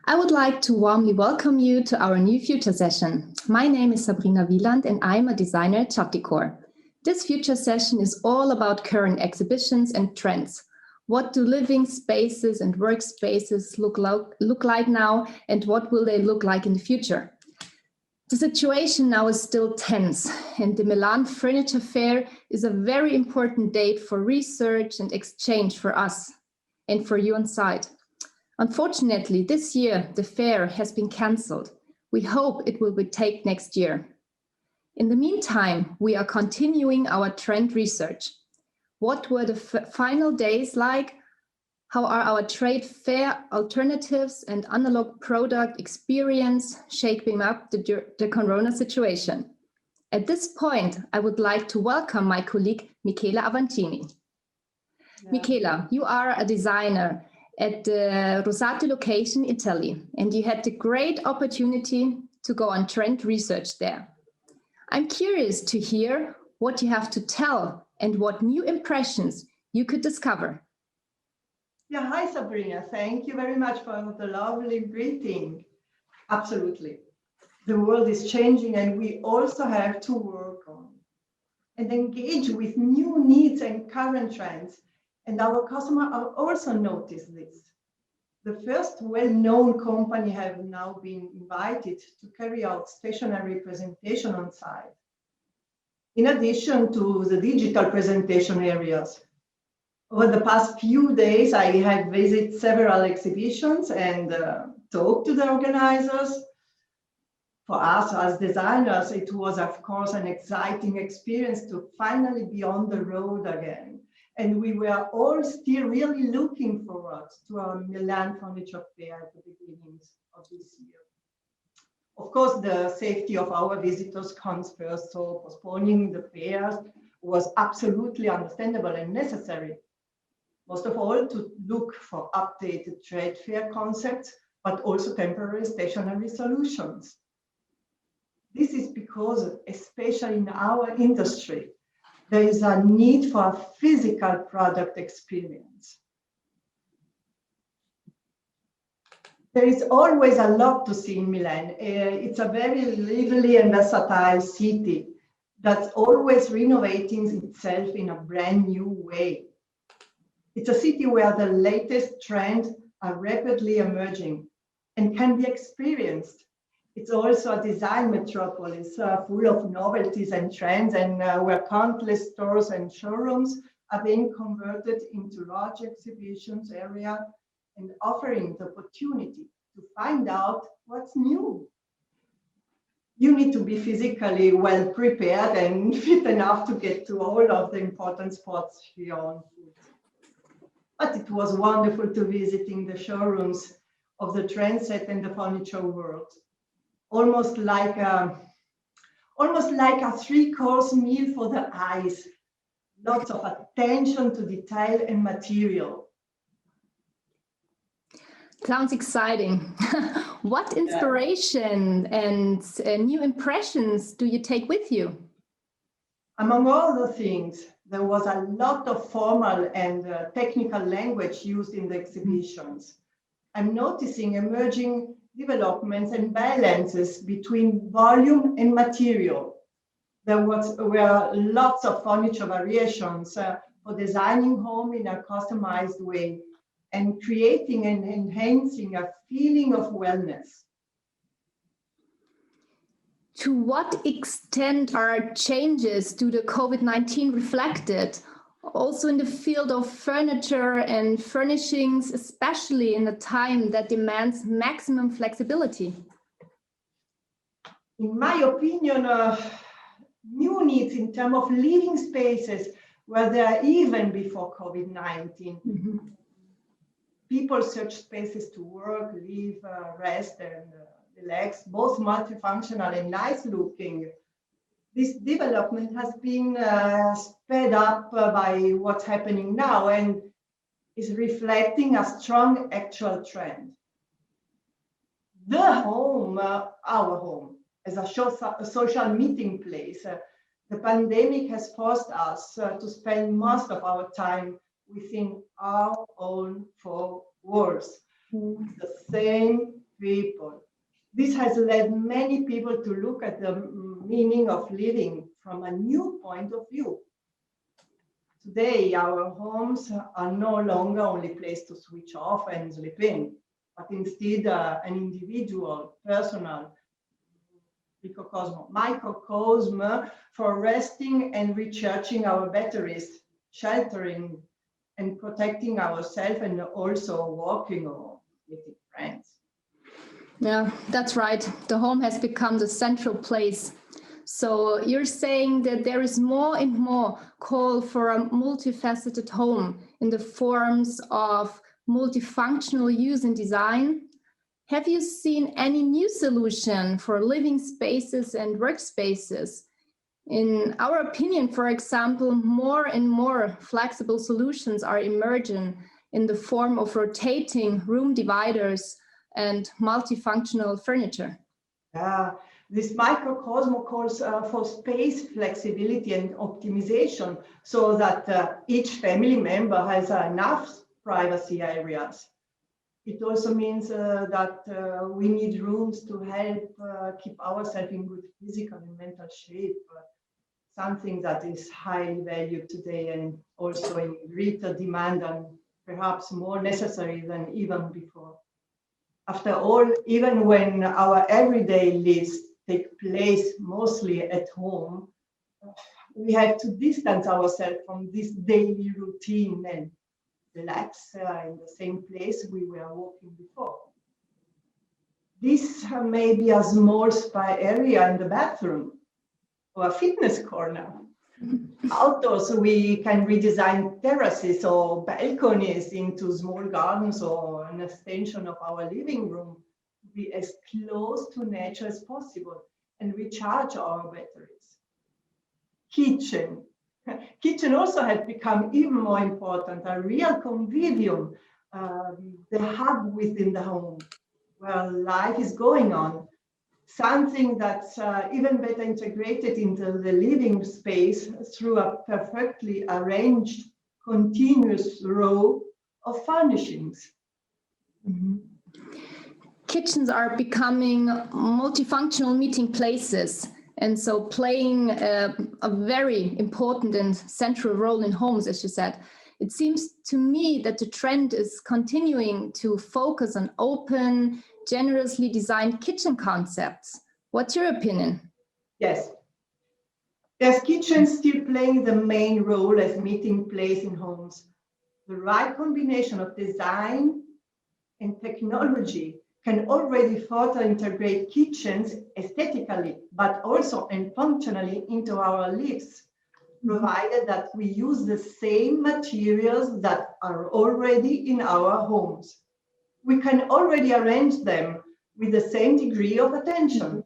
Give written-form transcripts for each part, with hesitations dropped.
I would like to warmly welcome you to our new future session. My name is Sabrina Wieland and I'm a designer at Schattdecor. This future session is all about current exhibitions and trends. What do living spaces and workspaces look like now, and what will they look like in the future? The situation now is still tense, and the Milan Furniture Fair is a very important date for research and exchange for us and for you on site. Unfortunately, this year the fair has been cancelled. We hope it will be taken next year. In the meantime, we are continuing our trend research. What were the final days like? How are our trade fair alternatives and analog product experience shaping up the corona situation? At this point, I would like to welcome my colleague, Michela Avancini. Yeah. Michela, you are a designer at the Rosati location, Italy, and you had the great opportunity to go on trend research there. I'm curious to hear what you have to tell and what new impressions you could discover. Yeah, hi Sabrina, thank you very much for the lovely greeting. Absolutely. The world is changing and we also have to work on and engage with new needs and current trends. And our customers have also noticed this. The first well-known company have now been invited to carry out stationary presentation on site. In addition to the digital presentation areas, over the past few days, I have visited several exhibitions and talked to the organizers. For us as designers, it was, of course, an exciting experience to finally be on the road again. And we were all still really looking forward to our Milan Furniture Fair at the beginnings of this year. Of course, the safety of our visitors comes first, so postponing the fairs was absolutely understandable and necessary. Most of all, to look for updated trade fair concepts, but also temporary stationary solutions. This is because, especially in our industry, there is a need for a physical product experience. There is always a lot to see in Milan. It's a very lively and versatile city that's always renovating itself in a brand new way. It's a city where the latest trends are rapidly emerging and can be experienced. It's also a design metropolis full of novelties and trends, and where countless stores and showrooms are being converted into large exhibitions area and offering the opportunity to find out what's new. You need to be physically well prepared and fit enough to get to all of the important spots here on foot. But it was wonderful to visiting the showrooms of the trend set and the furniture world. Almost like a three-course meal for the eyes. Lots of attention to detail and material. Sounds exciting. What inspiration and new impressions do you take with you? Among all the things, there was a lot of formal and technical language used in the exhibitions. I'm noticing emerging developments and balances between volume and material. There were lots of furniture variations for designing home in a customized way and creating and enhancing a feeling of wellness. To what extent are changes due to COVID-19 reflected also in the field of furniture and furnishings, especially in a time that demands maximum flexibility? In my opinion, new needs in terms of living spaces were there even before COVID-19. Mm-hmm. People search spaces to work, live, rest, and relax, both multifunctional and nice looking. This development has been sped up by what's happening now and is reflecting a strong actual trend. The home, our home, as a social meeting place, the pandemic has forced us to spend most of our time within our own four walls. The same people. This has led many people to look at the meaning of living from a new point of view. Today, our homes are no longer only a place to switch off and sleep in, but instead an individual, personal microcosm for resting and recharging our batteries, sheltering and protecting ourselves, and also walking or meeting friends. Yeah, that's right. The home has become the central place. So you're saying that there is more and more call for a multifaceted home in the forms of multifunctional use and design. Have you seen any new solution for living spaces and workspaces? In our opinion, for example, more and more flexible solutions are emerging in the form of rotating room dividers and multifunctional furniture. This microcosm calls for space flexibility and optimization so that each family member has enough privacy areas. It also means that we need rooms to help keep ourselves in good physical and mental shape, something that is highly valued today and also in greater demand and perhaps more necessary than even before. After all, even when our everyday lives take place mostly at home, we have to distance ourselves from this daily routine and relax in the same place we were walking before. This may be a small spa area in the bathroom or a fitness corner. Outdoors, we can redesign terraces or balconies into small gardens or an extension of our living room to be as close to nature as possible and recharge our batteries. Kitchen. Kitchen also has become even more important, a real convivium, the hub within the home where life is going on. Something that's even better integrated into the living space through a perfectly arranged, continuous row of furnishings. Mm-hmm. Kitchens are becoming multifunctional meeting places, and so playing a very important and central role in homes, as you said. It seems to me that the trend is continuing to focus on open, generously designed kitchen concepts. What's your opinion? Yes. There's kitchens still playing the main role as meeting place in homes. The right combination of design and technology can already further integrate kitchens aesthetically, but also and functionally into our lives, provided that we use the same materials that are already in our homes. We can already arrange them with the same degree of attention.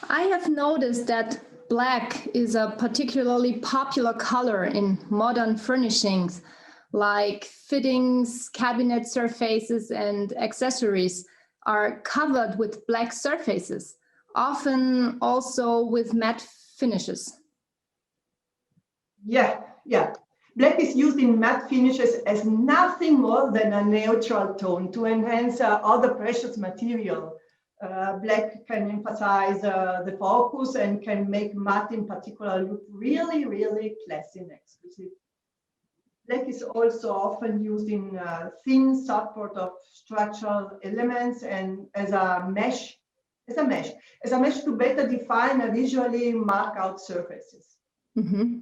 I have noticed that black is a particularly popular color in modern furnishings, like fittings, cabinet surfaces, and accessories are covered with black surfaces, often also with matte finishes. Yeah. Black is used in matte finishes as nothing more than a neutral tone to enhance other precious material. Black can emphasize the focus and can make matte in particular look really, really classy and exclusive. Black is also often used in thin support of structural elements and as a mesh to better define and visually mark out surfaces. Mm-hmm.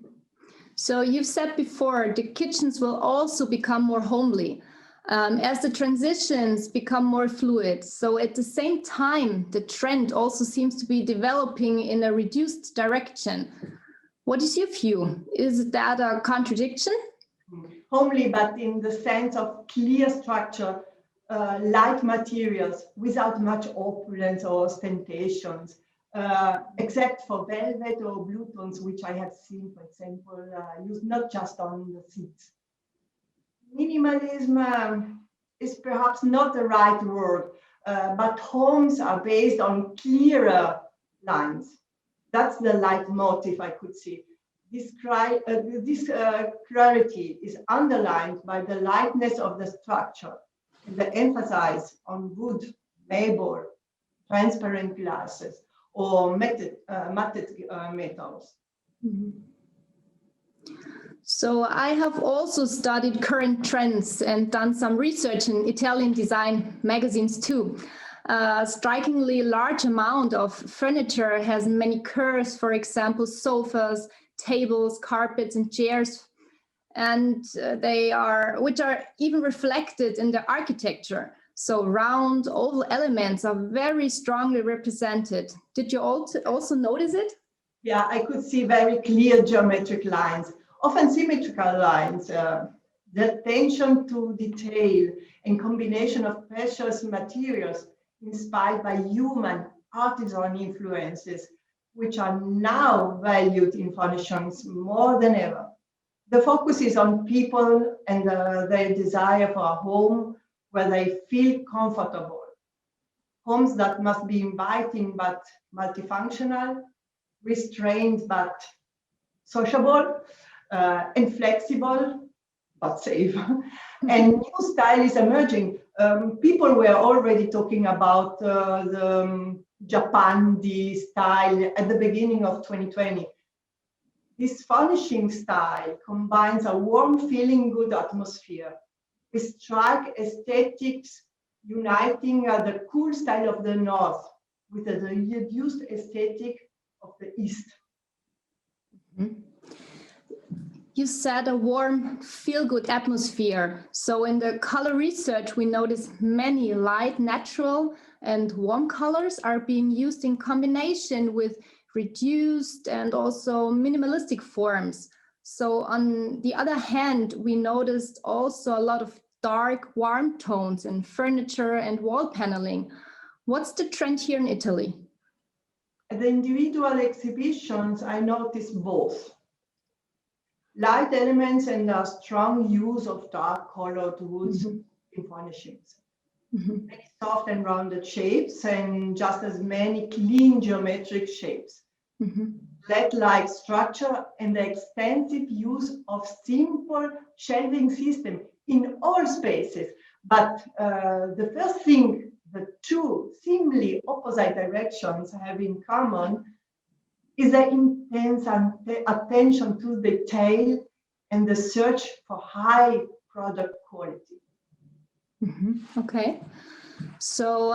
So you've said before, the kitchens will also become more homely as the transitions become more fluid. So at the same time, the trend also seems to be developing in a reduced direction. What is your view? Is that a contradiction? Homely, but in the sense of clear structure, light materials without much opulence or ostentations, except for velvet or blue tones, which I have seen, for example, used not just on the seats. Minimalism is perhaps not the right word, but homes are based on clearer lines. That's the leitmotif I could see. This clarity is underlined by the lightness of the structure The emphasis on wood, marble, transparent glasses, or matted metals. Mhm. So I have also studied current trends and done some research in Italian design magazines too. A strikingly large amount of furniture has many curves, for example, sofas, tables, carpets, and chairs, and which are even reflected in the architecture. So round, oval elements are very strongly represented. Did you also notice it? Yeah, I could see very clear geometric lines, often symmetrical lines. The attention to detail and combination of precious materials inspired by human artisan influences, which are now valued in furnishings more than ever. The focus is on people and their desire for a home where they feel comfortable. Homes that must be inviting but multifunctional, restrained but sociable, and flexible but safe. And new style is emerging. People were already talking about the Japandi style at the beginning of 2020. This furnishing style combines a warm, feeling good atmosphere with strike aesthetics, uniting the cool style of the north with the reduced aesthetic of the east. Mhm. You said a warm, feel-good atmosphere. So in the color research, we notice many light, natural, and warm colors are being used in combination with reduced and also minimalistic forms. So on the other hand, we noticed also a lot of dark, warm tones in furniture and wall paneling. What's the trend here in Italy? At the individual exhibitions, I noticed both light elements and a strong use of dark colored woods in furnishings. Many soft and rounded shapes and just as many clean geometric shapes. Flat-like structure and the extensive use of simple shelving system in all spaces. But the first thing the two seemingly opposite directions have in common is the intense attention to detail and the search for high product quality. Okay. So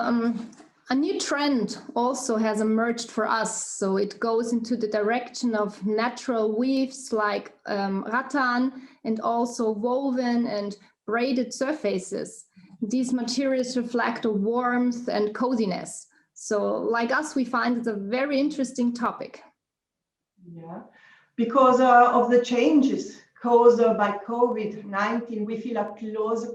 a new trend also has emerged for us. So it goes into the direction of natural weaves like rattan and also woven and braided surfaces. These materials reflect a warmth and coziness. So like us, we find it a very interesting topic. Yeah, because of the changes caused by COVID-19, we feel a close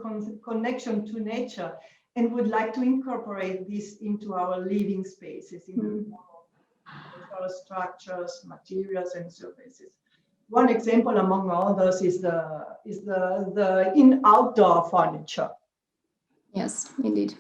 connection to nature and would like to incorporate this into our living spaces, in the form of structures, materials, and surfaces. One example among others is the in-outdoor furniture. Yes, indeed.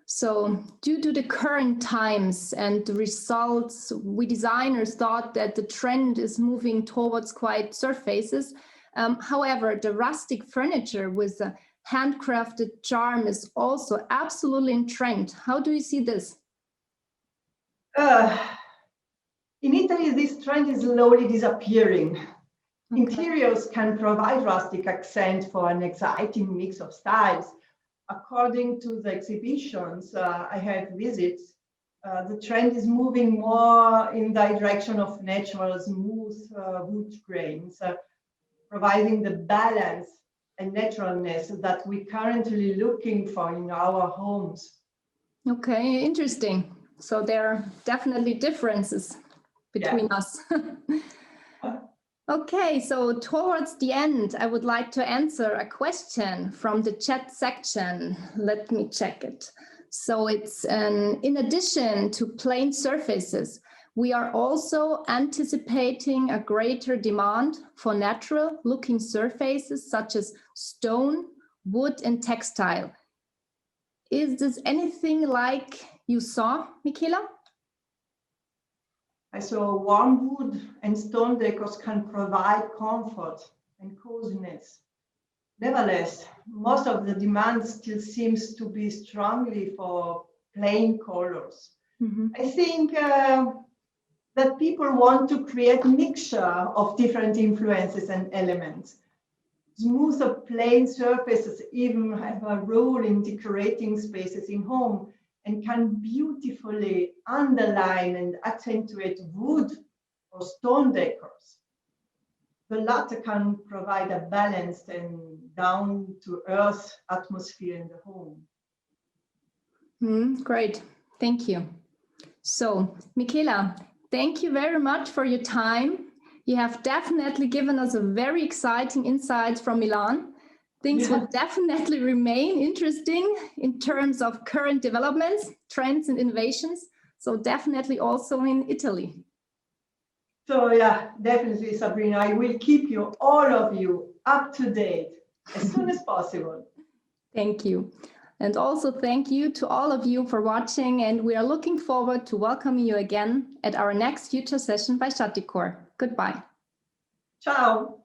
So due to the current times and the results, we designers thought that the trend is moving towards quiet surfaces. However, the rustic furniture with a handcrafted charm is also absolutely in trend. How do you see this? In Italy, this trend is slowly disappearing. Okay. Interiors can provide rustic accent for an exciting mix of styles. According to the exhibitions I have visited, the trend is moving more in the direction of natural, smooth wood grains, providing the balance and naturalness that we're currently looking for in our homes. Okay, interesting. So there are definitely differences between us. Okay, so towards the end, I would like to answer a question from the chat section. Let me check it. So it's in addition to plain surfaces, we are also anticipating a greater demand for natural looking surfaces such as stone, wood, and textile. Is this anything like you saw, Michela? I saw warm wood and stone decors can provide comfort and coziness. Nevertheless, most of the demand still seems to be strongly for plain colors. I think that people want to create a mixture of different influences and elements. Smooth or plain surfaces even have a role in decorating spaces in home and can beautifully underline and accentuate wood or stone decors. The latter can provide a balanced and down-to-earth atmosphere in the home. Great, thank you. So, Michela, thank you very much for your time. You have definitely given us a very exciting insights from Milan. Things will definitely remain interesting in terms of current developments, trends and innovations. So definitely also in Italy. So yeah, definitely, Sabrina, I will keep you, all of you, up to date as soon as possible. Thank you. And also thank you to all of you for watching, and we are looking forward to welcoming you again at our next future session by Schattdecor. Goodbye. Ciao.